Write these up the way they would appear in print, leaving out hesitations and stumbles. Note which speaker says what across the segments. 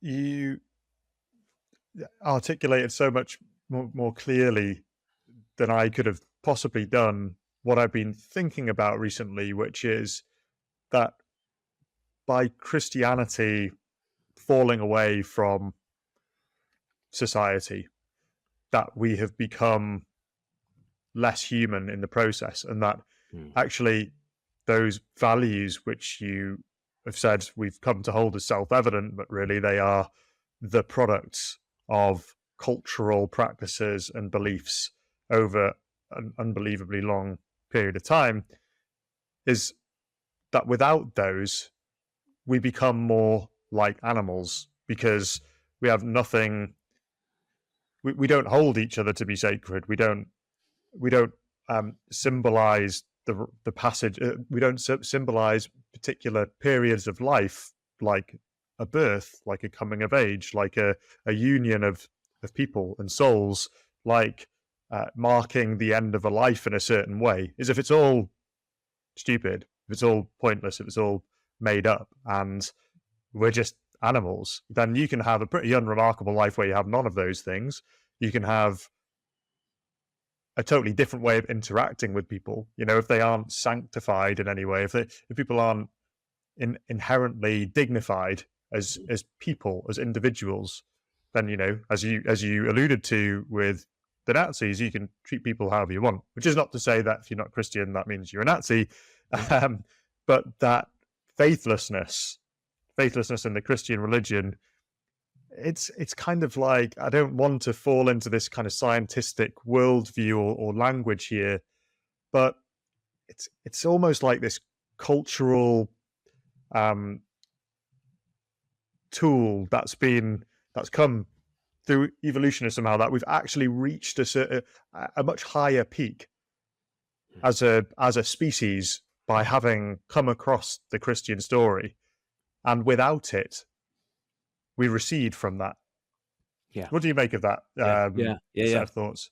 Speaker 1: you articulated so much more clearly than I could have possibly done what I've been thinking about recently, which is that by Christianity falling away from society, that we have become less human in the process, and that actually those values which you have said we've come to hold as self-evident, but really they are the products of cultural practices and beliefs over an unbelievably long period of time, is that without those we become more like animals, because we have nothing, we don't hold each other to be sacred, we don't symbolize the passage, we don't symbolize particular periods of life, like a birth, like a coming of age, like a union of people and souls, like marking the end of a life in a certain way. Is if it's all stupid, if it's all pointless, if it's all made up, and we're just animals, then you can have a pretty unremarkable life where you have none of those things. You can have a totally different way of interacting with people. You know, if they aren't sanctified in any way, if people aren't inherently dignified as people, as individuals, then, you know, as you alluded to with the Nazis, you can treat people however you want. Which is not to say that if you're not Christian, that means you're a Nazi, but that faithlessness in the Christian religion, it's kind of like, I don't want to fall into this kind of scientific worldview or language here, but it's almost like this cultural tool that's come through evolution somehow, that we've actually reached a much higher peak as a species by having come across the Christian story, and without it we recede from that.
Speaker 2: Yeah.
Speaker 1: What do you make of that set of thoughts?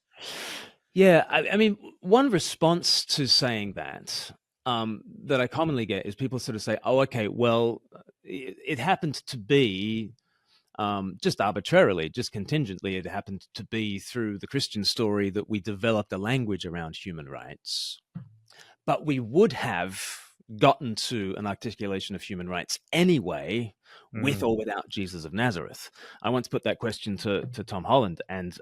Speaker 2: Yeah, I mean, one response to saying that that I commonly get is people sort of say, "Oh, okay, well, it happened to be just arbitrarily, just contingently, it happened to be through the Christian story that we developed a language around human rights, but we would have gotten to an articulation of human rights anyway, with or without Jesus of Nazareth." I once put that question to Tom Holland, and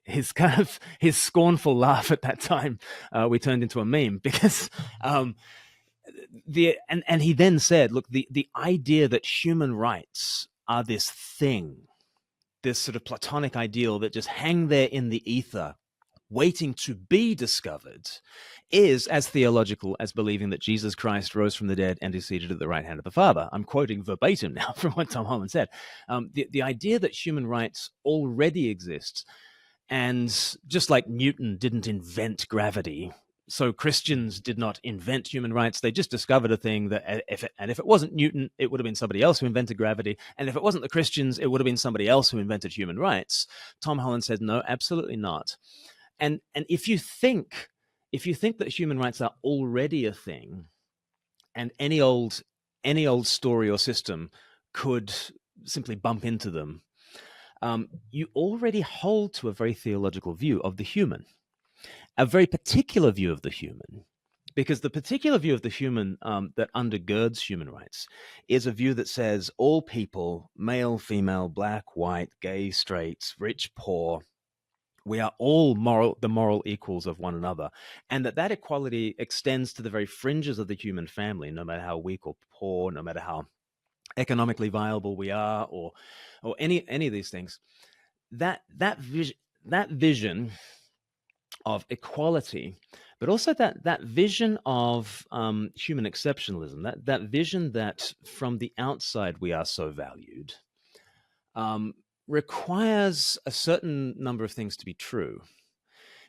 Speaker 2: his kind of his scornful laugh at that time we turned into a meme, because and he then said, "Look, the idea that human rights are this thing, this sort of Platonic ideal that just hang there in the ether, waiting to be discovered, is as theological as believing that Jesus Christ rose from the dead and is seated at the right hand of the Father." I'm quoting verbatim now from what Tom Holland said. The idea that human rights already exist, and just like Newton didn't invent gravity, so Christians did not invent human rights. They just discovered a thing that if it wasn't Newton, it would have been somebody else who invented gravity. And if it wasn't the Christians, it would have been somebody else who invented human rights. Tom Holland said, no, absolutely not. And if you think that human rights are already a thing, and any old story or system could simply bump into them, you already hold to a very theological view of the human, a very particular view of the human, because the particular view of the human that undergirds human rights is a view that says all people, male, female, black, white, gay, straight, rich, poor, we are all the moral equals of one another, and that equality extends to the very fringes of the human family, no matter how weak or poor, no matter how economically viable we are, or any of these things. That vision of equality, but also that vision of human exceptionalism, that vision that from the outside we are so valued, requires a certain number of things to be true.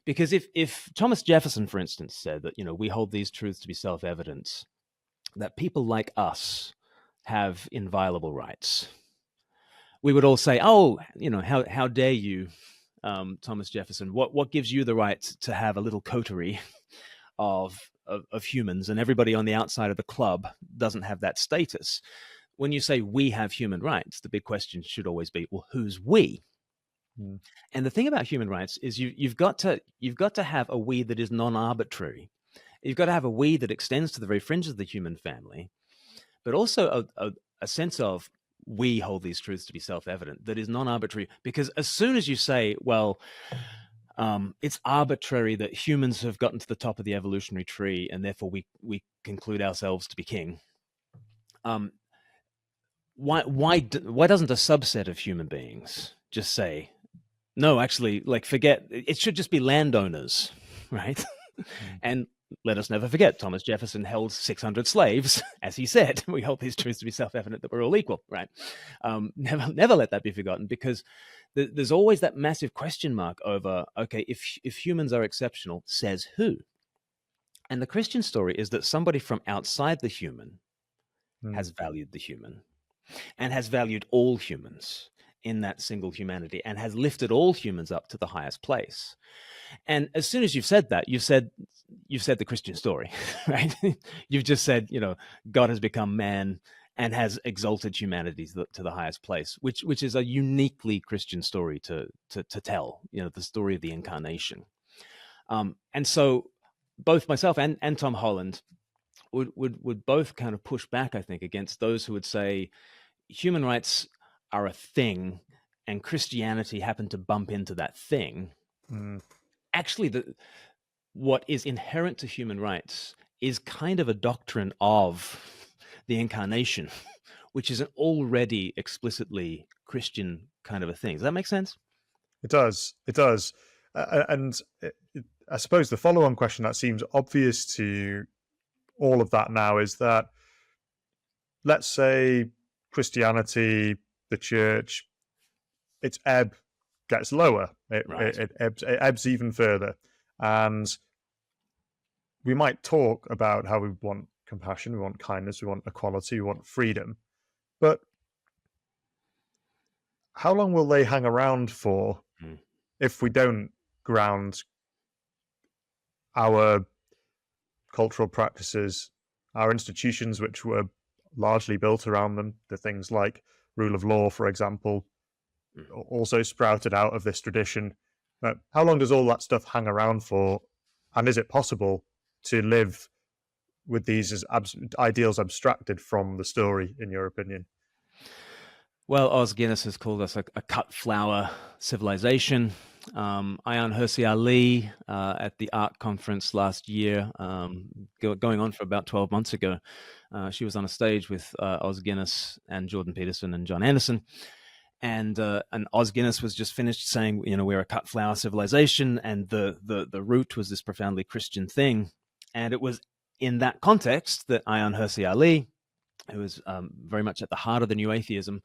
Speaker 2: Because if Thomas Jefferson, for instance, said that, we hold these truths to be self-evident, that people like us have inviolable rights, we would all say, "Oh, how dare you, Thomas Jefferson? What gives you the right to have a little coterie of humans, and everybody on the outside of the club doesn't have that status?" when you say we have human rights, the big question should always be, well, who's we?
Speaker 1: Mm.
Speaker 2: And the thing about human rights is you've got to have a we that is non-arbitrary. You've got to have a we that extends to the very fringes of the human family, but also a sense of we hold these truths to be self-evident that is non-arbitrary. Because as soon as you say, well, it's arbitrary that humans have gotten to the top of the evolutionary tree and therefore we conclude ourselves to be king. Why doesn't a subset of human beings just say, no, actually, like, forget, it should just be landowners, right? And let us never forget, Thomas Jefferson held 600 slaves, as he said. We hold these truths to be self-evident that we're all equal, right? Never let that be forgotten, because there's always that massive question mark over, okay, if humans are exceptional, says who? And the Christian story is that somebody from outside the human has valued the human and has valued all humans in that single humanity and has lifted all humans up to the highest place. And as soon as you've said that, you've said the Christian story, right? You've just said, God has become man and has exalted humanity to the highest place, which is a uniquely Christian story to tell, the story of the incarnation. And so both myself and Tom Holland would both kind of push back, I think, against those who would say human rights are a thing and Christianity happened to bump into that thing. Actually, what is inherent to human rights is kind of a doctrine of the incarnation, which is an already explicitly Christian kind of a thing. Does that make sense?
Speaker 1: It does. It does. I suppose the follow-on question that seems obvious to all of that now is that, let's say Christianity, the church, its ebb gets lower. It ebbs even further. And we might talk about how we want compassion, we want kindness, we want equality, we want freedom. But how long will they hang around for if we don't ground our cultural practices, our institutions, which were largely built around them, the things like rule of law, for example, also sprouted out of this tradition? How long does all that stuff hang around for? And is it possible to live with these as ideals abstracted from the story, in your opinion?
Speaker 2: Well, Os Guinness has called us a cut flower civilization. Ayaan Hirsi Ali at the art conference last year, going on for about 12 months ago, she was on a stage with Os Guinness and Jordan Peterson and John Anderson. And Os Guinness was just finished saying, we're a cut flower civilization, and the root was this profoundly Christian thing. And it was in that context that Ayaan Hirsi Ali, who was very much at the heart of the new atheism,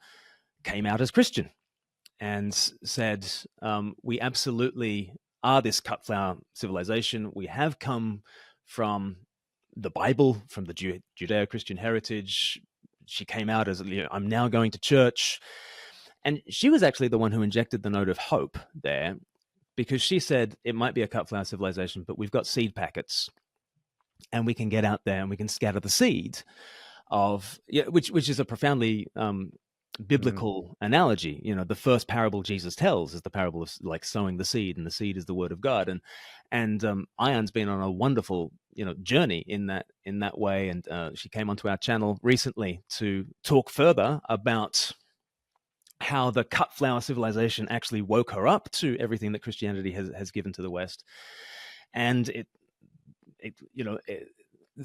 Speaker 2: came out as Christian and said, we absolutely are this cut flower civilization. We have come from the Bible, from the Judeo-Christian heritage. She came out as, I'm now going to church. And she was actually the one who injected the note of hope there, because she said it might be a cut flower civilization, but we've got seed packets and we can get out there and we can scatter the seed of, which is a profoundly biblical analogy. The first parable Jesus tells is the parable of like sowing the seed, and the seed is the word of God. And Ayaan's been on a wonderful journey in that way, and she came onto our channel recently to talk further about how the cut flower civilization actually woke her up to everything that Christianity has given to the West, and it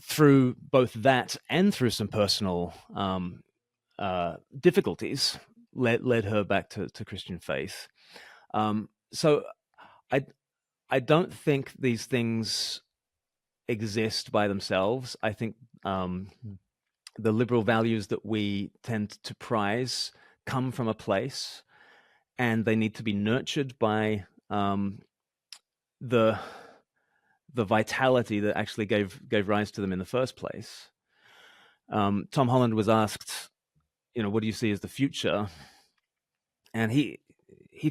Speaker 2: through both that and through some personal difficulties led her back to Christian faith. So I don't think these things exist by themselves. I think the liberal values that we tend to prize come from a place, and they need to be nurtured by the vitality that actually gave rise to them in the first place. Tom Holland was asked, what do you see as the future? And he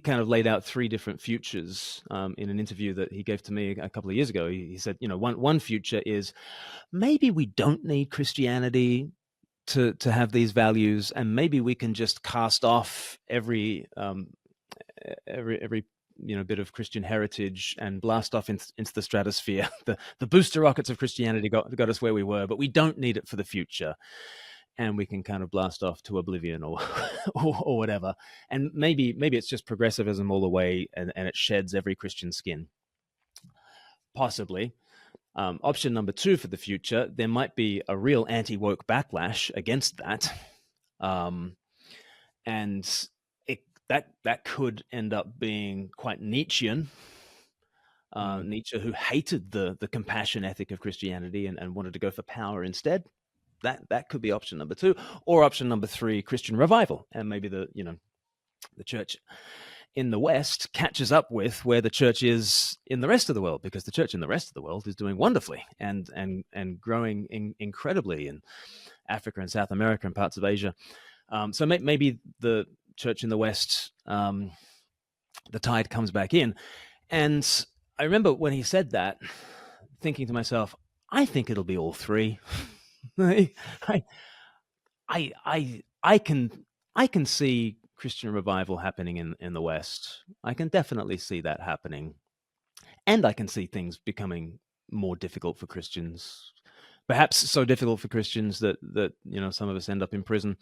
Speaker 2: kind of laid out three different futures in an interview that he gave to me a couple of years ago. He said, one future is maybe we don't need Christianity to have these values, and maybe we can just cast off every bit of Christian heritage and blast off into the stratosphere. The booster rockets of Christianity got us where we were, but we don't need it for the future, and we can kind of blast off to oblivion or or whatever. And maybe it's just progressivism all the way, and it sheds every Christian skin. Possibly. Option number 2 for the future, there might be a real anti-woke backlash against that. And that could end up being quite Nietzschean. Nietzsche, who hated the compassion ethic of Christianity and wanted to go for power instead. That could be option number 2. Or option number 3, Christian revival. And maybe the church in the West catches up with where the church is in the rest of the world, because the church in the rest of the world is doing wonderfully and growing incredibly in Africa and South America and parts of Asia. So maybe the church in the West, the tide comes back in. And I remember when he said that, thinking to myself, I think it'll be all 3. I can see Christian revival happening in the West. I can definitely see that happening. And I can see things becoming more difficult for Christians. Perhaps so difficult for Christians that some of us end up in prison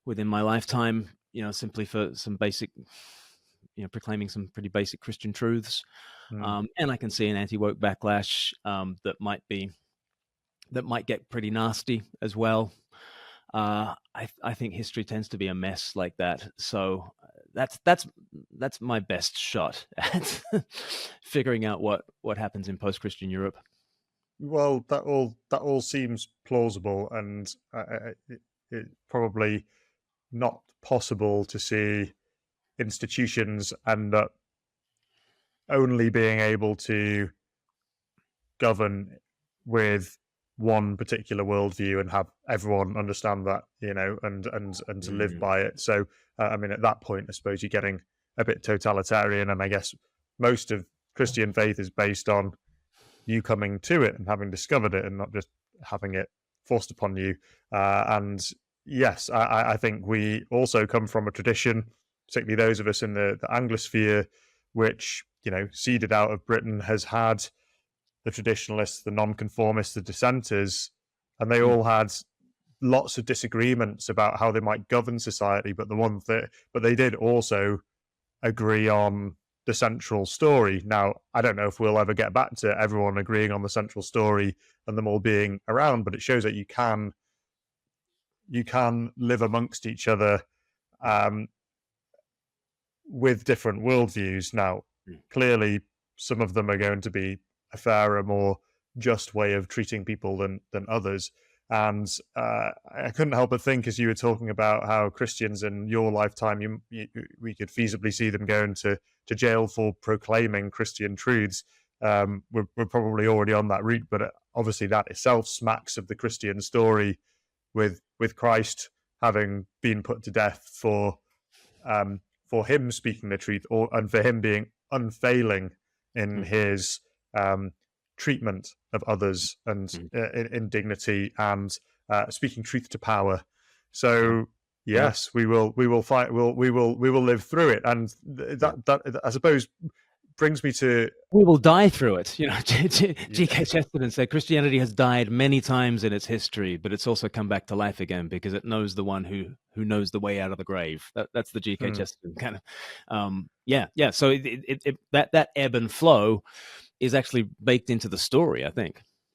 Speaker 2: within my lifetime, simply for some basic, proclaiming some pretty basic Christian truths. And I can see an anti-woke backlash that might get pretty nasty as well. I think history tends to be a mess like that. So that's my best shot at figuring out what happens in post-Christian Europe.
Speaker 1: Well, that all seems plausible, and it probably not possible to see institutions end up only being able to govern with one particular worldview and have everyone understand that, and to live by it. So, at that point, I suppose you're getting a bit totalitarian, and I guess most of Christian faith is based on you coming to it and having discovered it, and not just having it forced upon you. And yes, I think we also come from a tradition, particularly those of us in the Anglosphere, which seeded out of Britain, has had the traditionalists, the nonconformists, the dissenters, and they all had lots of disagreements about how they might govern society. But they did also agree on the central story. Now, I don't know if we'll ever get back to everyone agreeing on the central story and them all being around, but it shows that you can live amongst each other with different worldviews. Now, clearly, some of them are going to be a fairer, more just way of treating people than others. And I couldn't help but think, as you were talking about how Christians in your lifetime, we could feasibly see them going to jail for proclaiming Christian truths. We're probably already on that route, but obviously that itself smacks of the Christian story, with Christ having been put to death for him speaking the truth, and for him being unfailing in his treatment of others and in dignity and speaking truth to power. So yes, we will fight. We will live through it, and that I suppose brings me to,
Speaker 2: we will die through it. G.K. Chesterton said Christianity has died many times in its history, but it's also come back to life again because it knows the one who knows the way out of the grave. That's the G.K. Chesterton kind of. So that ebb and flow is actually baked into the story, I think.